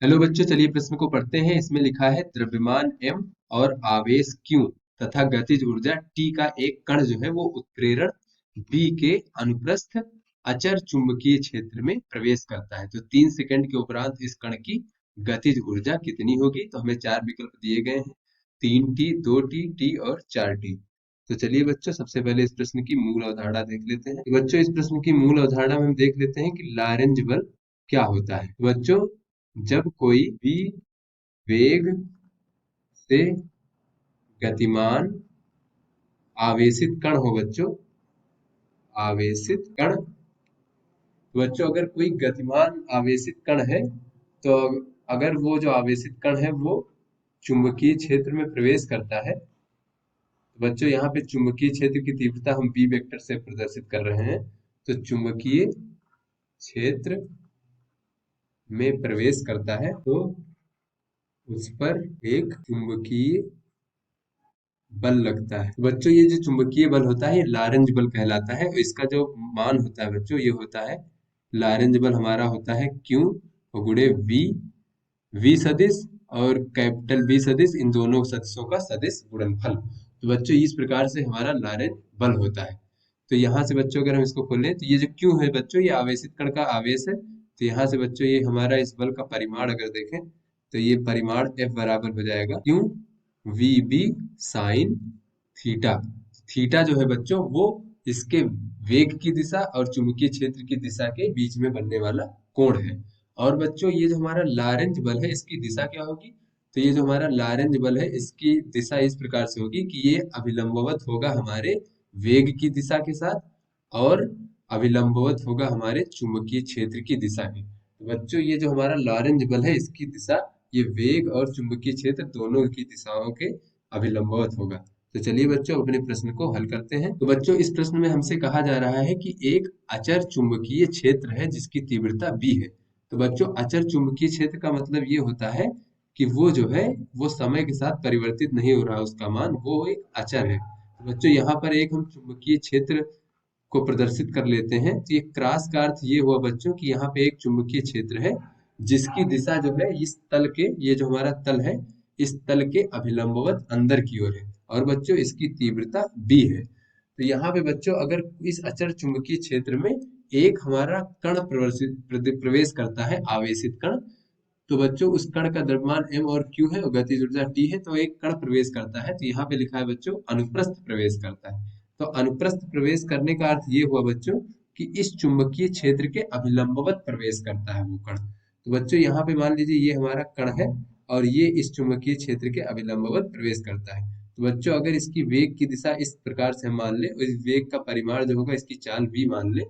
Hello बच्चों, चलिए प्रश्न को पढ़ते हैं। इसमें लिखा है द्रव्यमान m और आवेश q तथा गतिज ऊर्जा t का एक कण जो है वो उत्प्रेरण b के अनुप्रस्थ अचर चुंबकीय क्षेत्र में प्रवेश करता है। तो 3 सेकंड के उपरांत इस कण की गतिज ऊर्जा कितनी होगी? तो हमें चार विकल्प दिए गए हैं, 3t, 2t, t और 4t। तो चलिए बच्चों, सबसे पहले इस प्रश्न की मूल अवधारणा देख लेते हैं। तो बच्चों, इस प्रश्न की मूल अवधारणा में हम देख लेते हैं कि लॉरेंज बल क्या होता है। बच्चों, जब कोई भी वेग से गतिमान आवेशित कण हो बच्चों, आवेशित कण, तो बच्चों अगर कोई गतिमान आवेशित कण है तो अगर वो जो आवेशित कण है वो चुंबकीय क्षेत्र में प्रवेश करता है, तो बच्चों यहाँ पे चुंबकीय क्षेत्र की तीव्रता हम बी वेक्टर से प्रदर्शित कर रहे हैं। तो चुंबकीय क्षेत्र में प्रवेश करता है तो उस पर एक चुंबकीय बल लगता है। बच्चों ये जो चुंबकीय बल होता है ये लॉरेंज बल कहलाता है। और इसका जो मान होता है बच्चों, ये होता है लॉरेंज बल हमारा होता है Q गुणे V, V सदिश और कैपिटल B सदिश, इन दोनों सदिशों का सदिश गुणनफल। तो बच्चों इस प्रकार से हमारा लॉरेंज बल होता है। तो यहाँ से बच्चों अगर हम इसको खोलें तो ये जो Q है बच्चों, ये आवेशित कण का आवेश है। तो यहाँ से बच्चों ये हमारा इस बल का परिमाण अगर देखें तो ये परिमाण F बराबर हो जाएगा Q VB sine theta. Theta जो है बच्चों वो इसके वेग की दिशा और चुंबकीय क्षेत्र की दिशा के बीच में बनने वाला कोण है। और बच्चों ये जो हमारा लॉरेंज बल है इसकी दिशा क्या होगी? तो ये जो हमारा लॉरेंज बल है इसकी दिशा इस प्रकार से होगी कि ये अभिलंबवत होगा हमारे वेग की दिशा के साथ और अभिलंबवत होगा हमारे चुंबकीय क्षेत्र की दिशा के। तो बच्चों ये जो हमारा लॉरेंज बल है इसकी दिशा ये वेग और चुंबकीय क्षेत्र दोनों की दिशाओं के अभिलंबवत होगा। तो चलिए बच्चों अपने प्रश्न को हल करते हैं। तो बच्चों इस प्रश्न में हमसे कहा जा रहा है कि एक अचर चुंबकीय क्षेत्र है जिसकी तीव्रता b है। तो बच्चों अचर चुंबकीय क्षेत्र का मतलब ये होता है कि वो जो है वो समय के साथ परिवर्तित नहीं हो रहा, उसका मान वो एक अचर है। तो बच्चों यहाँ पर एक हम चुंबकीय क्षेत्र को प्रदर्शित कर लेते हैं। तो ये क्रॉस का अर्थ ये हुआ बच्चों कि यहाँ पे एक चुंबकीय क्षेत्र है जिसकी दिशा जो है इस तल के, ये जो हमारा तल है इस तल के अभिलंबवत अंदर की ओर है और बच्चों इसकी तीव्रता b है। तो यहाँ पे बच्चों अगर इस अचर चुंबकीय क्षेत्र में एक हमारा कण प्रवेश करता है, आवेशित कण, तो बच्चों उस कण का द्रव्यमान m और q है और गतिज ऊर्जा t है। तो एक कण प्रवेश करता है तो यहाँ पे लिखा है बच्चों अनुप्रस्थ प्रवेश करता है। तो अनुप्रस्थ प्रवेश करने का अर्थ ये हुआ बच्चों कि इस चुंबकीय क्षेत्र के अभिलंबवत प्रवेश करता है वो कण। तो बच्चों यहाँ पे मान लीजिए ये हमारा कण है और ये इस चुंबकीय क्षेत्र के अभिलंबवत प्रवेश करता है। तो बच्चों अगर इसकी वेग की दिशा इस प्रकार से हम मान ले और इस वेग का परिमाण जो होगा इसकी चाल v मान ले,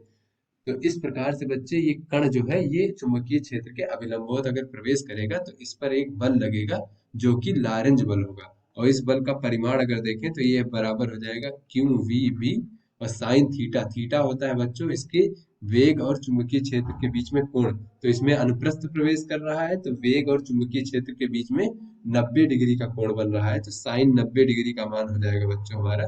तो इस प्रकार से बच्चे ये कण जो है ये चुंबकीय क्षेत्र के अभिलंबवत अगर प्रवेश करेगा तो इस पर एक बल लगेगा जो कि लॉरेंज बल होगा। और इस बल का परिमाण अगर देखें तो ये बराबर हो जाएगा क्यू वी बी और साइन थीटा। थीटा होता है बच्चों इसके वेग और चुंबकीय क्षेत्र के बीच में कोण। तो इसमें अनुप्रस्थ प्रवेश कर रहा है तो वेग और चुंबकीय क्षेत्र के बीच में 90 डिग्री का कोण बन रहा है। तो साइन 90 डिग्री का मान हो जाएगा बच्चों हमारा,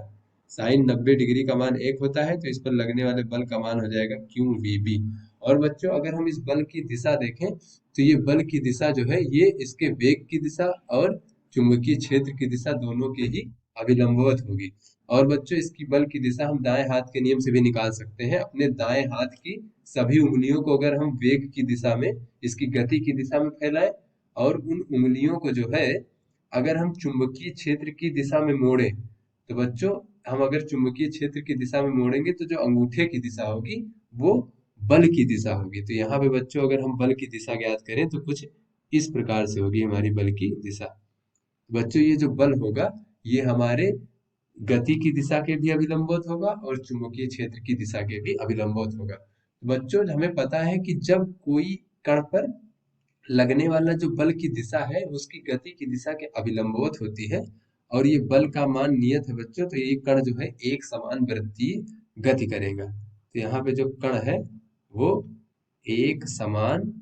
साइन 90 डिग्री का मान 1 होता है तो इस पर लगने वाले बल का मान हो जाएगा क्यू वी बी। और बच्चों अगर हम इस बल की दिशा देखें तो ये बल की दिशा जो है ये इसके वेग की दिशा और चुंबकीय क्षेत्र की दिशा दोनों के ही अभिलंबवत होगी। और बच्चों इसकी बल की दिशा हम दाएं हाथ के नियम से भी निकाल सकते हैं। अपने दाएं हाथ की सभी उंगलियों को अगर हम वेग की दिशा में, इसकी गति की दिशा में फैलाएं और उन उंगलियों को जो है अगर हम चुंबकीय क्षेत्र की दिशा में मोड़े, तो बच्चों हम अगर चुंबकीय क्षेत्र की दिशा में मोड़ेंगे तो जो अंगूठे की दिशा होगी वो बल की दिशा होगी। तो यहाँ पे बच्चों अगर हम बल की दिशा ज्ञात करें तो कुछ इस प्रकार से होगी हमारी बल की दिशा। बच्चों ये जो बल होगा ये हमारे गति की दिशा के भी अभिलंबवत होगा और चुंबकीय क्षेत्र की दिशा के भी अभिलंबवत होगा। तो बच्चों हमें पता है कि जब कोई कण पर लगने वाला जो बल की दिशा है उसकी गति की दिशा के अभिलंबवत होती है और ये बल का मान नियत है बच्चों, तो ये कण जो है एक समान वृत्तीय गति करेगा। तो यहाँ पे जो कण है वो एक समान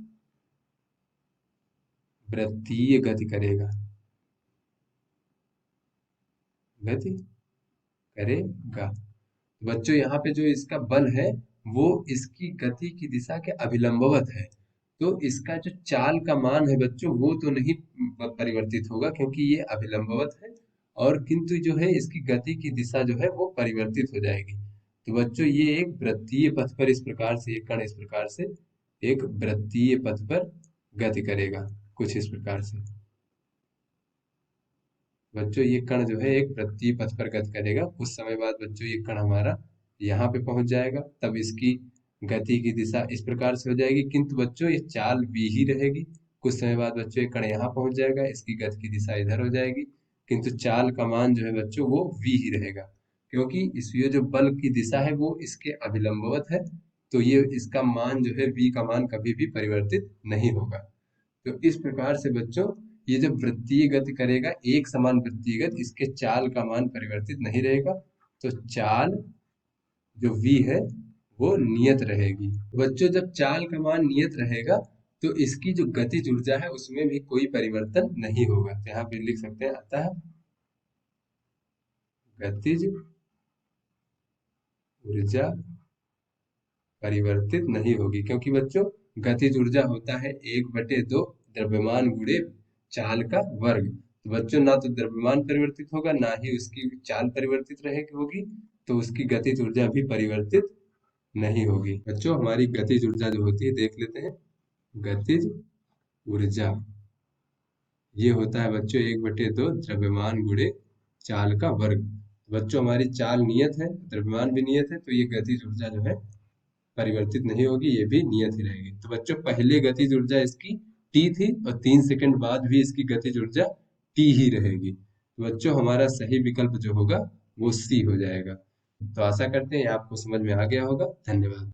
वृत्तीय गति करेगा, गति करेगा। बच्चों यहाँ पे जो इसका बल है वो इसकी गति की दिशा के अभिलंबवत है। तो इसका जो चाल का मान है बच्चों वो तो नहीं परिवर्तित होगा क्योंकि ये अभिलंबवत है, और किंतु जो है इसकी गति की दिशा जो है वो परिवर्तित हो जाएगी। तो बच्चों ये एक वृत्तीय पथ पर इस प्रकार से, एक कण इस प्रकार से एक वृत्तीय पथ पर गति करेगा, कुछ इस प्रकार से। बच्चों ये कण जो है एक वृत्तीय पथ पर गति करेगा, कुछ समय बाद बच्चों ये कण हमारा यहाँ पे पहुंच जाएगा, तब इसकी गति की दिशा इस प्रकार से हो जाएगी, किंतु बच्चों ये चाल v ही रहेगी। कुछ समय बाद बच्चों ये कण यहाँ पहुंच जाएगा, इसकी गति की दिशा इधर हो जाएगी, किंतु चाल का मान जो है बच्चों वो v ही रहेगा, क्योंकि इस ये जो बल की दिशा है वो इसके अभिलंबवत है, तो ये इसका मान जो है v का मान कभी भी परिवर्तित नहीं होगा। तो इस प्रकार से बच्चों ये जब वृत्तीय गति करेगा, एक समान वृत्तीय गति, इसके चाल का मान परिवर्तित नहीं रहेगा, तो चाल जो v है वो नियत रहेगी। बच्चों जब चाल का मान नियत रहेगा तो इसकी जो गतिज ऊर्जा है उसमें भी कोई परिवर्तन नहीं होगा। तो यहाँ पे लिख सकते हैं, अतः गतिज ऊर्जा परिवर्तित नहीं होगी, क्योंकि बच्चों गतिज ऊर्जा होता है 1/2 द्रव्यमान गुणे चाल का वर्ग। तो बच्चों ना तो द्रव्यमान परिवर्तित होगा, ना ही उसकी चाल परिवर्तित रहेगी होगी, तो उसकी गतिज ऊर्जा भी परिवर्तित नहीं होगी। बच्चों हमारी गतिज ऊर्जा जो होती है देख लेते हैं। गतिज ऊर्जा ये होता है बच्चों 1/2 द्रव्यमान गुणे चाल का वर्ग। बच्चों हमारी चाल नियत है, द्रव्यमान भी नियत है, तो ये गतिज ऊर्जा जो है परिवर्तित नहीं होगी, ये भी नियत ही रहेगी। तो बच्चों पहले गतिज ऊर्जा इसकी t थी और 3 सेकंड बाद भी इसकी गतिज ऊर्जा t ही रहेगी। तो बच्चों हमारा सही विकल्प जो होगा वो C हो जाएगा। तो आशा करते हैं आपको समझ में आ गया होगा। धन्यवाद।